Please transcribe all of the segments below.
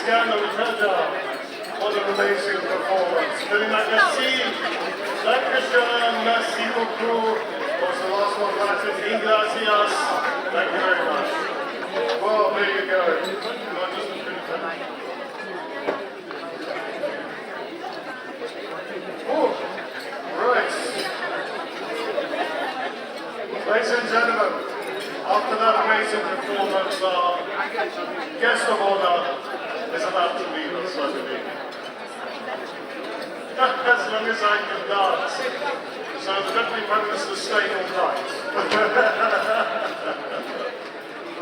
Cristiano Ronaldo. What an amazing performance. Merci beaucoup. Was the last one Latin. Gracias. Thank you very much. Well, there you go. Not just a oh, right. Ladies and gentlemen, after that amazing performance, our guest of honor is about to leave us, I believe. As long as I can dance. So the Deputy Prime Minister stayed all night.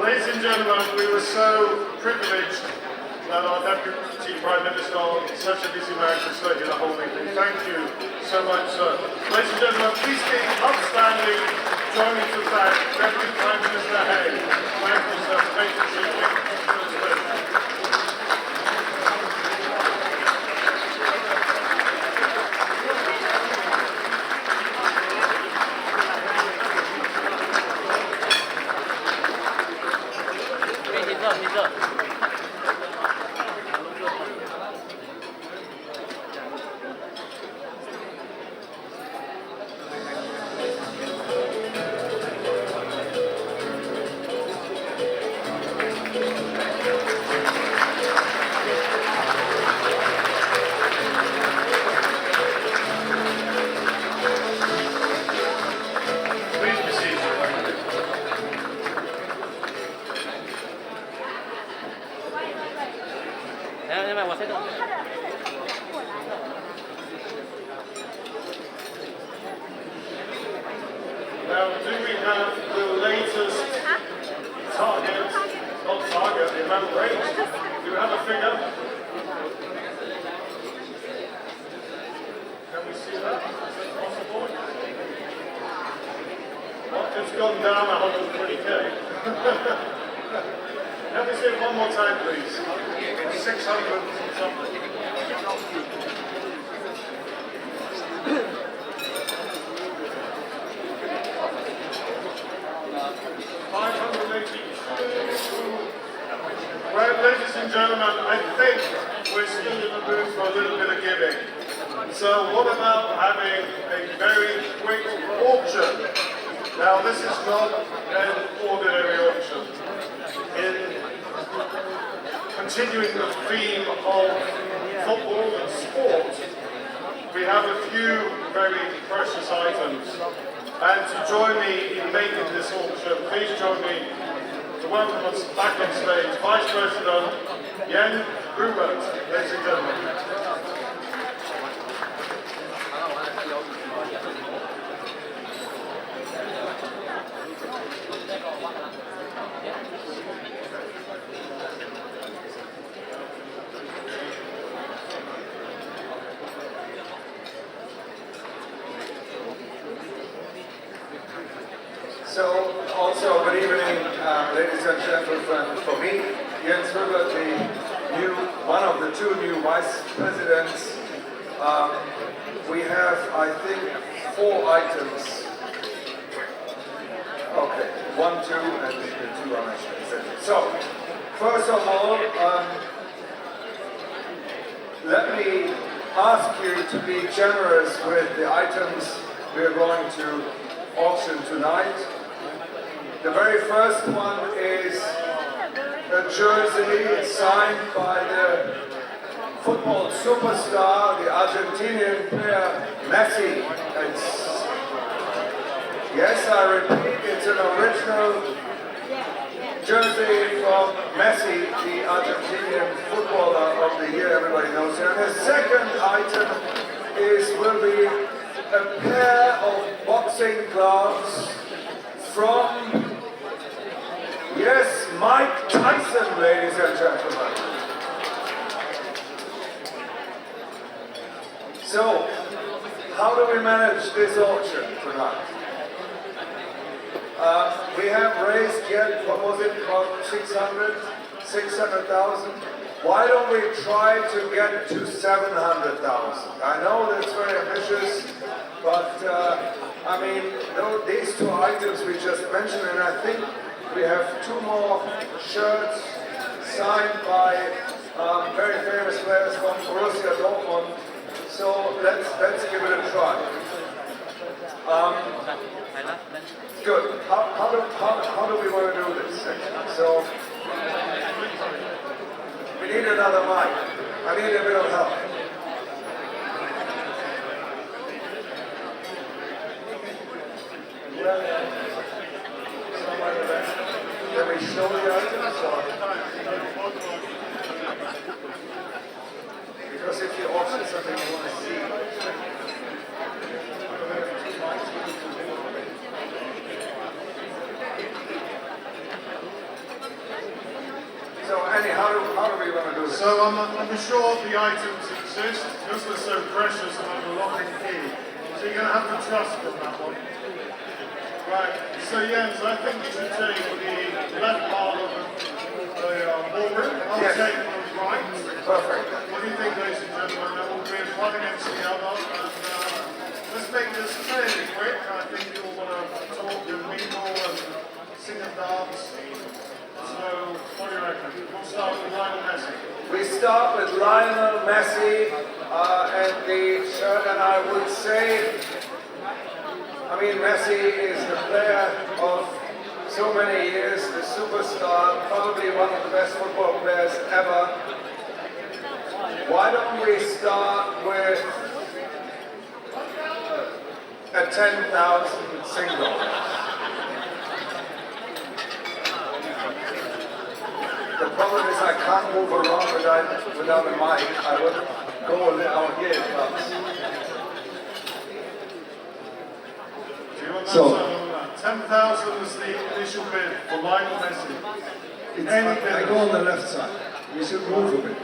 Ladies and gentlemen, we were so privileged that our Deputy Prime Minister, such a busy man, could stay here the whole evening. Thank you so much, sir. Ladies and gentlemen, please be upstanding. Join me to thank Deputy Prime Minister Hay. Thank you, sir. Thank you, sir. Now, do we have the latest target, not target, the amount of range? Do we have a figure? Can we see that? Is that possible? Well, it's gone down 120k. Let me see it one more time, please. 600 and something. 582. Well, ladies and gentlemen, I think we're still in the mood for a little bit of giving. So what about having a very quick auction? Now, this is not an ordinary auction. In continuing the theme of football and sport, we have a few very precious items. And to join me in making this auction, please join me to welcome us back on stage, Vice President Jan Rupert, ladies and gentlemen. So, also good evening, ladies and gentlemen. For me, Jens Rupert, one of the two new vice presidents. We have, I think, 4 items. Okay, 1, 2, and the 2 are mentioned. So, first of all, let me ask you to be generous with the items we are going to auction tonight. The very first one is a jersey signed by the football superstar, the Argentinian player Messi. Yes, I repeat, it's an original jersey from Messi, the Argentinian footballer of the year, everybody knows him. And the second item will be a pair of boxing gloves from, yes, Mike Tyson, ladies and gentlemen. So, how do we manage this auction tonight? We have raised yet, what was it, about 600,000? Why don't we try to get to 700,000? I know that's very ambitious, but I mean, these 2 items we just mentioned, and I think we have 2 more shirts signed by very famous players from Borussia Dortmund. So let's give it a try. Good. How do we want to do this? So we need another mic. I need a bit of help. Can we show the items or? Because if you auction something you want to see. So Annie, how do we want to do this? So I'm sure the items exist because they're so precious and have a locking key. So you're going to have to trust in that one. Right, so Jens, I think you should take the left part of the ballroom. I'll take the right. Perfect. What do you think, ladies and gentlemen? Then we'll be one against the other. And, let's make this fairly quick. I think you'll want to talk and mingle and sing and dance. So, what do you reckon? We'll start with Lionel Messi. We start with Lionel Messi and the shirt, and I would say, Messi is the player of so many years, the superstar, probably one of the best football players ever. Why don't we start with a 10,000 single? The problem is I can't move around without a mic. I would go a little out here, but... So, 10,000 is the initial bid for Lionel Messi. I go on the left side. We should move a bit.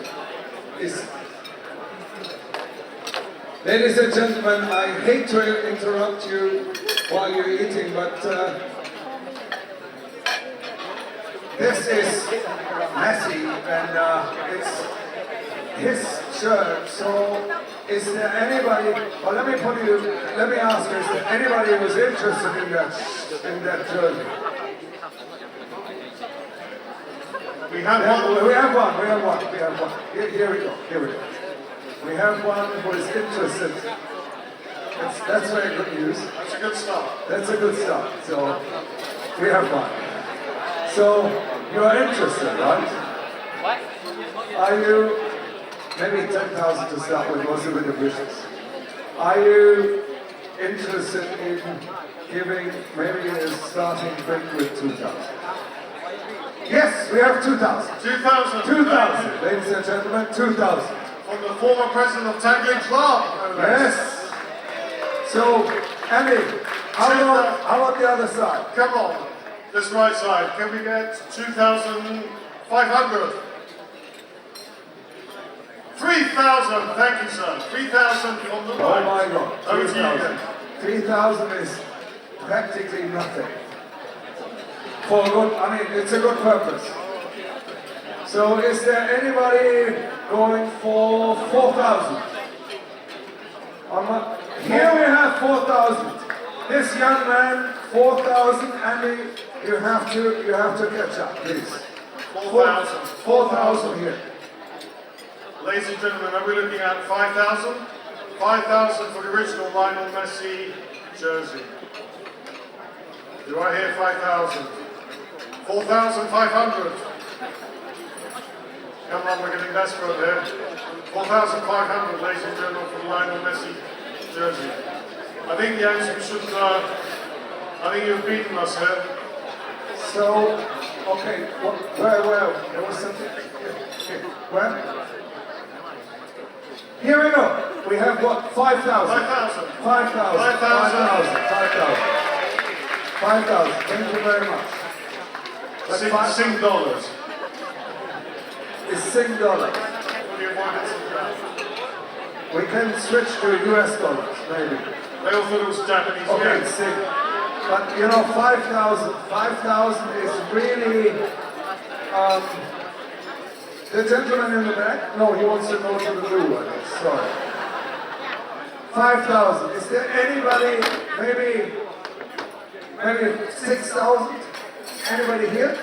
Ladies and gentlemen, I hate to interrupt you while you're eating, but this is Messi, and it's his shirt. So, is there anybody? Well, let me ask you: is there anybody who's interested in that jersey? We have one. Here we go. We have one who is interested. That's very good news. That's a good start. That's a good start. So we have one. So you are interested, right? What? Are you? Maybe 10,000 to start with was a bit ambitious. Are you interested in giving maybe a starting bid with 2,000? Yes, we have 2,000. 2,000. 2,000, ladies and gentlemen, 2,000. From the former president of Tangling Club. Yes. So, Andy, how about the other side? Come on, this right side. Can we get 2,500? 3,000, thank you, sir. 3,000 from the right. Oh my God, Over to you 3,000. then. 3,000 is practically nothing. For good, it's a good purpose. So is there anybody going for 4,000? Here we have 4,000. This young man, 4,000, Andy, you have to catch up, please. 4,000. 4,000 here. Ladies and gentlemen, are we looking at 5,000? 5,000 for the original Lionel Messi jersey. Do I hear 5,000? 4,500. Come on, we're getting desperate here. 4,500, ladies and gentlemen, for the Lionel Messi jersey. I think the answer should, I think you've beaten us here. So, okay, where, there was something, where? Here we go. We have what? 5,000. 5,000. 5,000. 5,000. Thank you very much. Sing dollars. It's Sing dollars. We can switch to US dollars, maybe. They all thought it was Japanese Okay, yen. Sing. But 5,000 is really. The gentleman in the back? No, he wants to go to the blue, I guess. Sorry. 5,000. Is there anybody, maybe 6,000? Anybody here?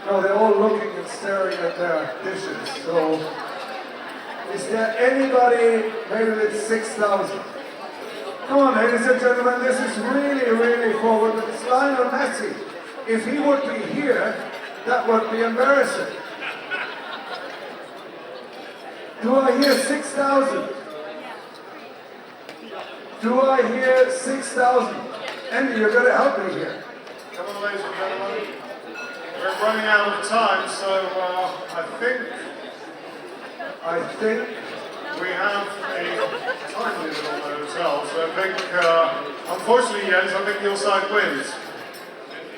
No, they're all looking and staring at their dishes. So, is there anybody maybe with 6,000? Come on, ladies and gentlemen, this is really, really forward. But it's Lionel Messi. If he would be here, that would be embarrassing. Do I hear 6,000? Do I hear 6,000? Andy, you're going to help me here. Come on, ladies and gentlemen. We're running out of time, so I think we have a time limit on the hotel. So I think, unfortunately, Jens, I think your side wins.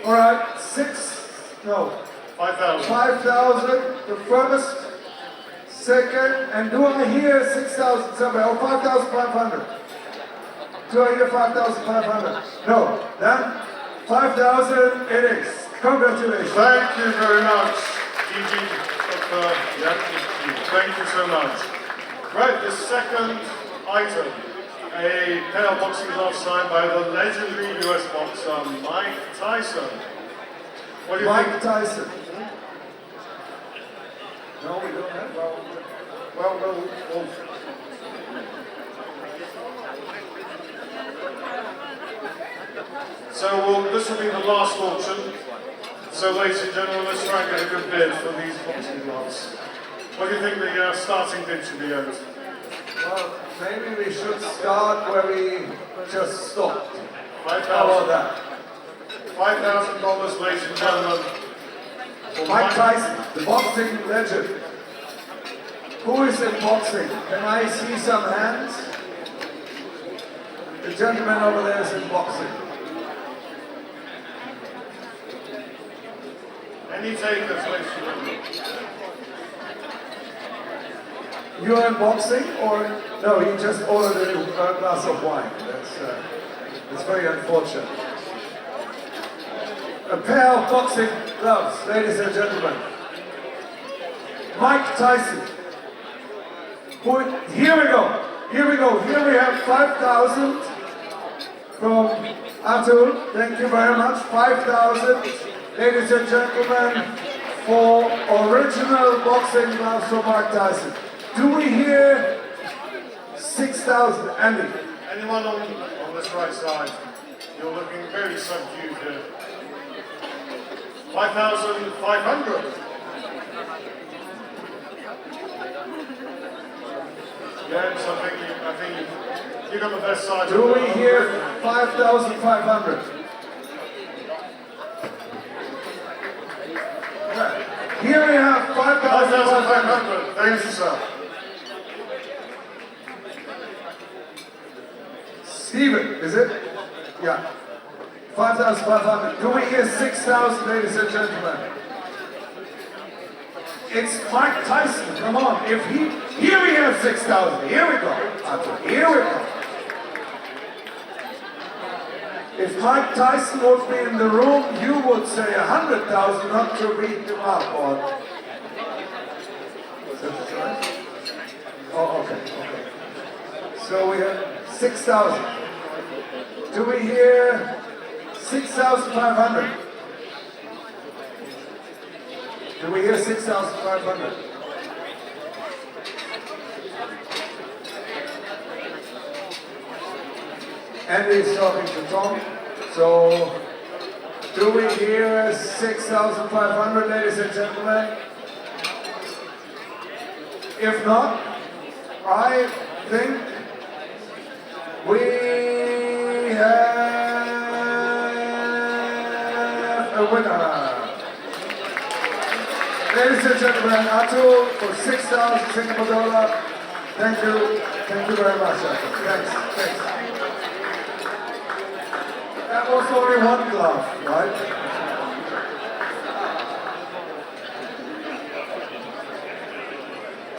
All right, 5,000. 5,000, the first, second, and do I hear 6,000 somewhere? Or 5,500? Do I hear 5,500? No, then 5,000 it is. Congratulations. Thank you very much, Gigi. Thank you so much. Right, the second item, a pair of boxing gloves signed by the legendary US boxer Mike Tyson. What do you Mike think? Tyson. No, we don't have. Well, so this will be the last auction. So, ladies and gentlemen, let's try and get a good bid for these boxing gloves. What do you think the starting bid should be, Ernest? Well, maybe we should start where we just stopped. How about $5,000. that? $5,000, ladies and gentlemen. For Mike Tyson, the boxing legend. Who is in boxing? Can I see some hands? The gentleman over there is in boxing. Any takers, ladies and gentlemen? You're in boxing, or no? You just ordered a glass of wine. That's very unfortunate. A pair of boxing gloves, ladies and gentlemen. Mike Tyson. Here we go. Here we go. Here we have 5,000 from Atul. Thank you very much. 5,000, ladies and gentlemen, for original boxing gloves from Mike Tyson. Do we hear 6,000, Andy? Anyone on this right side? You're looking very subdued here. 5,500. Yes, I think you got the best side. Do we hear 5,500? Here we have 5,500. 5,500. Thank you, sir. Steven, is it? Yeah. 5,500. Do we hear 6,000, ladies and gentlemen? It's Mike Tyson. Come on. Here we have 6,000. Here we go. Here we go. If Mike Tyson would be in the room, you would say 100,000 not to beat him up. Or... Was that the choice? Oh, okay. So we have 6,000. Do we hear 6,500? Do we hear 6,500? Andy is talking to Tom. So, do we hear 6,500, ladies and gentlemen? If not, I think we have a winner. Ladies and gentlemen, Atul for 6,000 Singapore dollar. Thank you very much, Atul. Thanks. That was only one glove, right?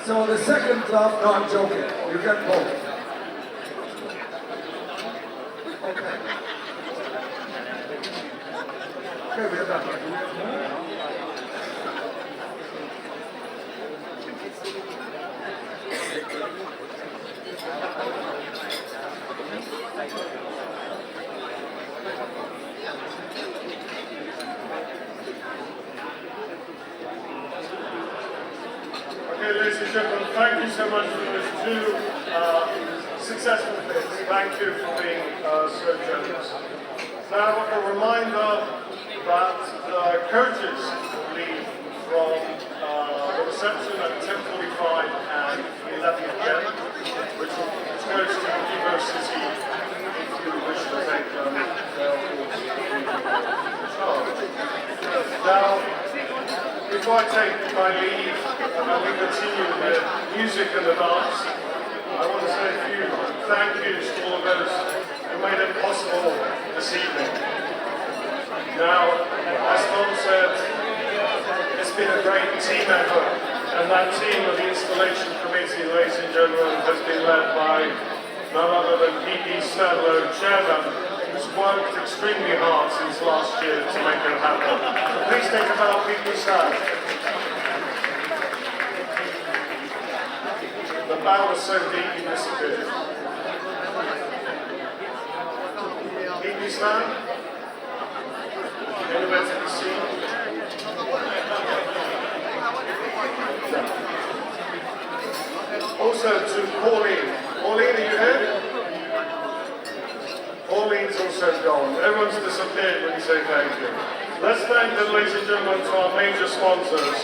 So the second glove, no, I'm joking. You get both. Okay, we're done. leadership, and thank you so much for those two successful bids. Thank you for being so generous. Now, a reminder that the coaches will leave from the reception at 10:45 and 11 p.m., which goes to Evo City if you wish to take their course in charge. Now, before I take my leave and we continue the music and the dance, I want to say a few thank yous to all of those who made it possible this evening. Now, as Tom said, it's been a great team effort, and that team of the installation committee, ladies and gentlemen, has been led by none other than P.P. Stanlow, chairman, who's worked extremely hard since last year to make it happen. So please think about P.P. Stanlow. The bow was so deep he disappeared. P.P. Stanlow? Anywhere to be seen? Also to Pauline. Pauline, are you here? Pauline's also gone. Everyone's disappeared when you say thank you. Let's thank them, ladies and gentlemen, to our major sponsors.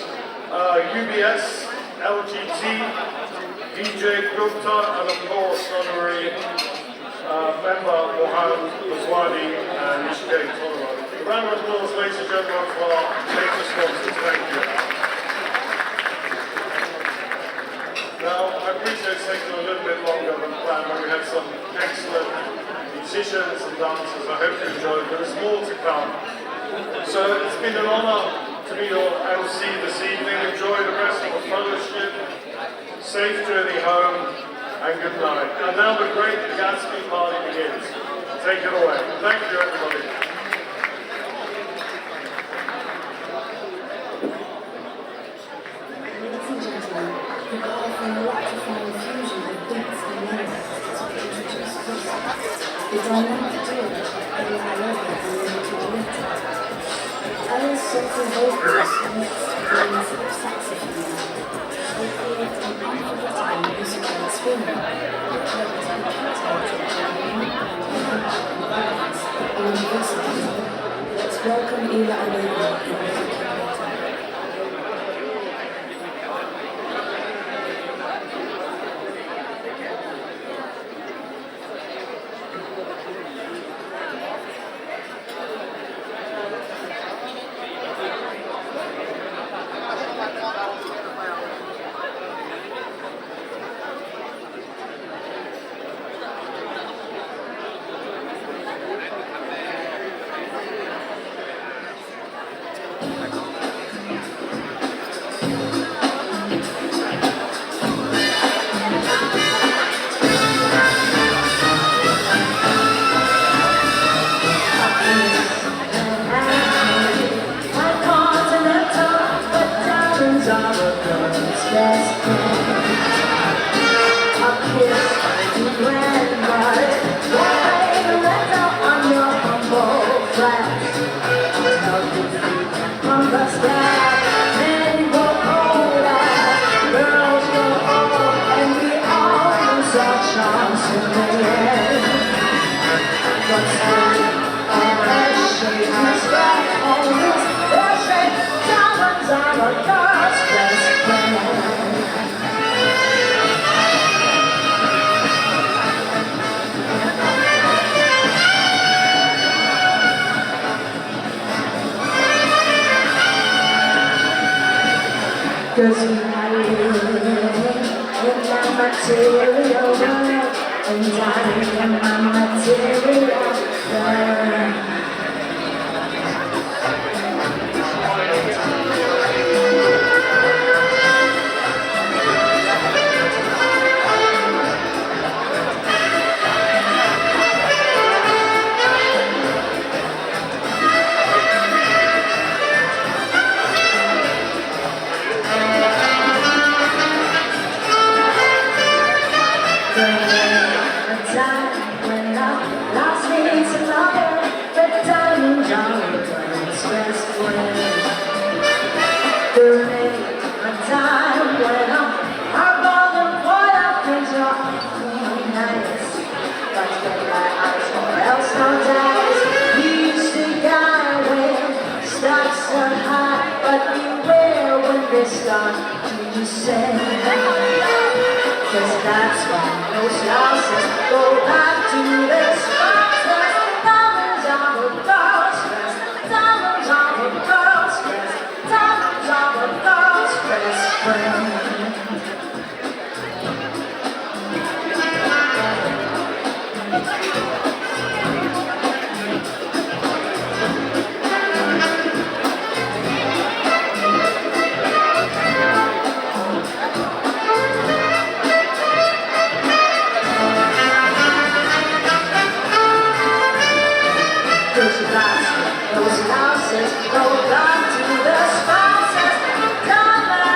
UBS, LGT, DJ Gupta, and of course, honorary member Mohan Baswani and Nishikesh Tolwar. A round of applause, ladies and gentlemen, for our major sponsors. Thank you. Now, I appreciate it's taken a little bit longer than planned, but we had some excellent musicians and dancers. I hope you enjoyed. There's more to come. So it's been an honor to be your MC this evening. Enjoy the rest of the fellowship. Safe journey home, and good night. And now the great Gatsby party begins. Take it away. Thank you, everybody. Ladies and gentlemen, prepare for an electrifying fusion of beats and melodies as we introduce this, the dynamic duo of Iova and Limited Limited. Ella's soulful vocals mixed with the music of saxophone. They create an unforgettable musical experience, which led to be cataloged as a unique and balance in university. Let's welcome Ila Iova in music. Cause we are living in that material world, and I am my material world. The time when love lost me to love, the time they start to sing. Cause that's when those louses go back to their spots. Diamonds on the girls' dress, diamonds on the girls' dress, diamonds on the girls' best friend. Those houses go down to the spouses. Diamonds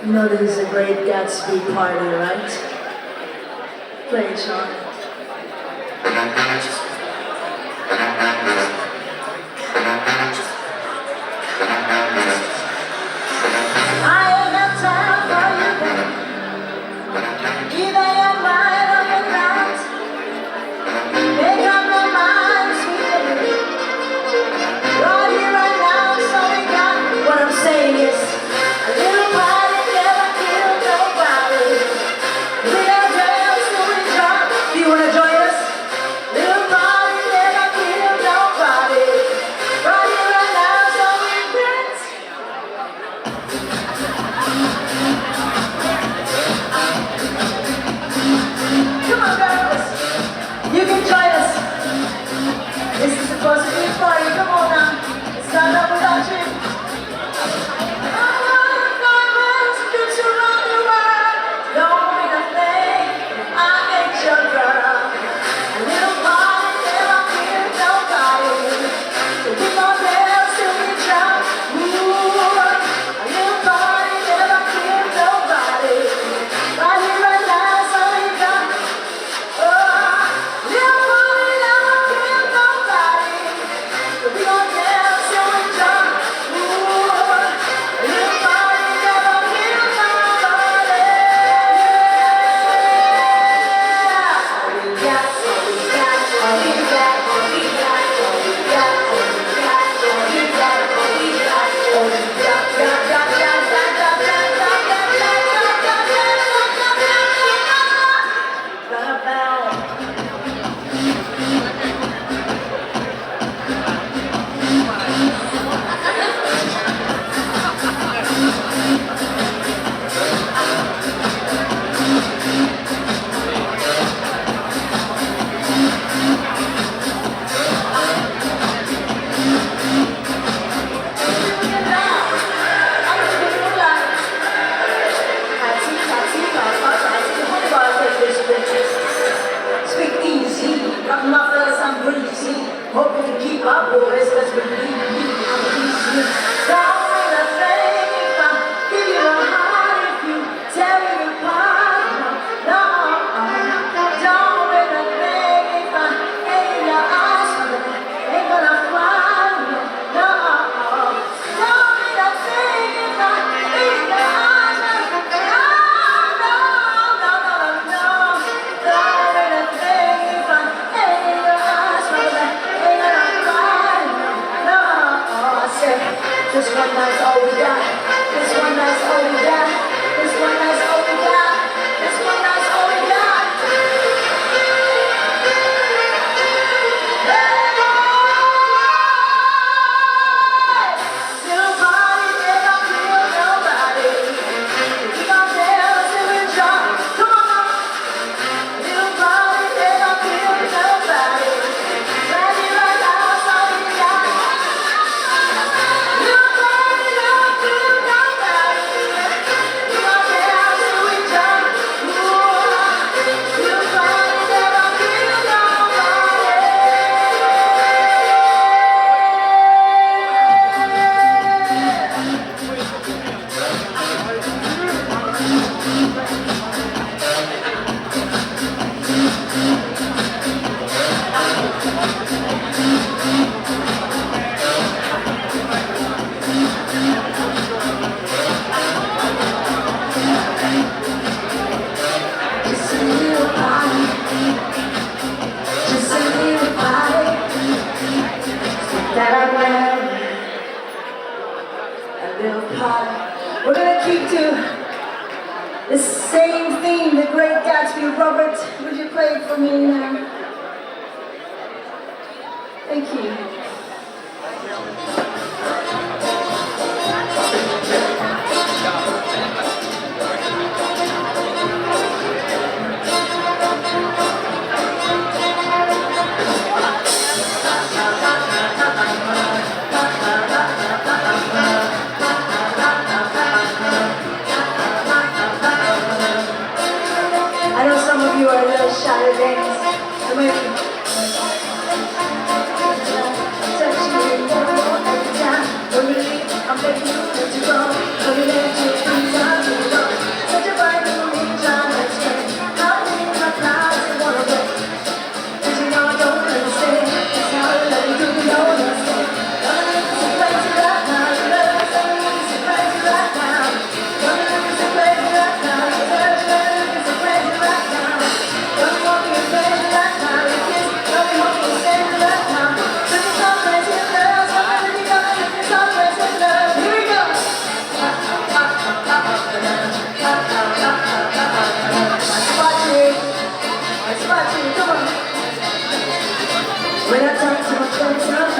You know this is a great Gatsby party, right? Play it, Sean. I ain't got time for you, babe. Either you're mine or you're not. Make up your mind, sweet baby. Right here, right now, so we got. What I'm saying is, a little party never killed nobody. Little dance till we drop. Do you wanna join us? Little party never killed nobody. Robert, would you play it for me now? Thank you. I know some of you are a little shy to dance. So maybe touch you every time. When you leave, I'm begging you to go. When you let you things out, you go. Such a bright little trying to explain. How many of my clouds I wanna break? 'Cause you know I don't understand. It's how I let you do, you don't understand. Gonna make you so crazy right now. You love me, so you make me so crazy right now. Gonna make you so crazy right now. You touch me, make me so crazy right now. Gonna walk me crazy right now. You kiss me, gonna be home, you stand right now. Make me so crazy in love. So let me go, make me so crazy in love. Here we go. I spot you, come on. When I talk to my friends, I'm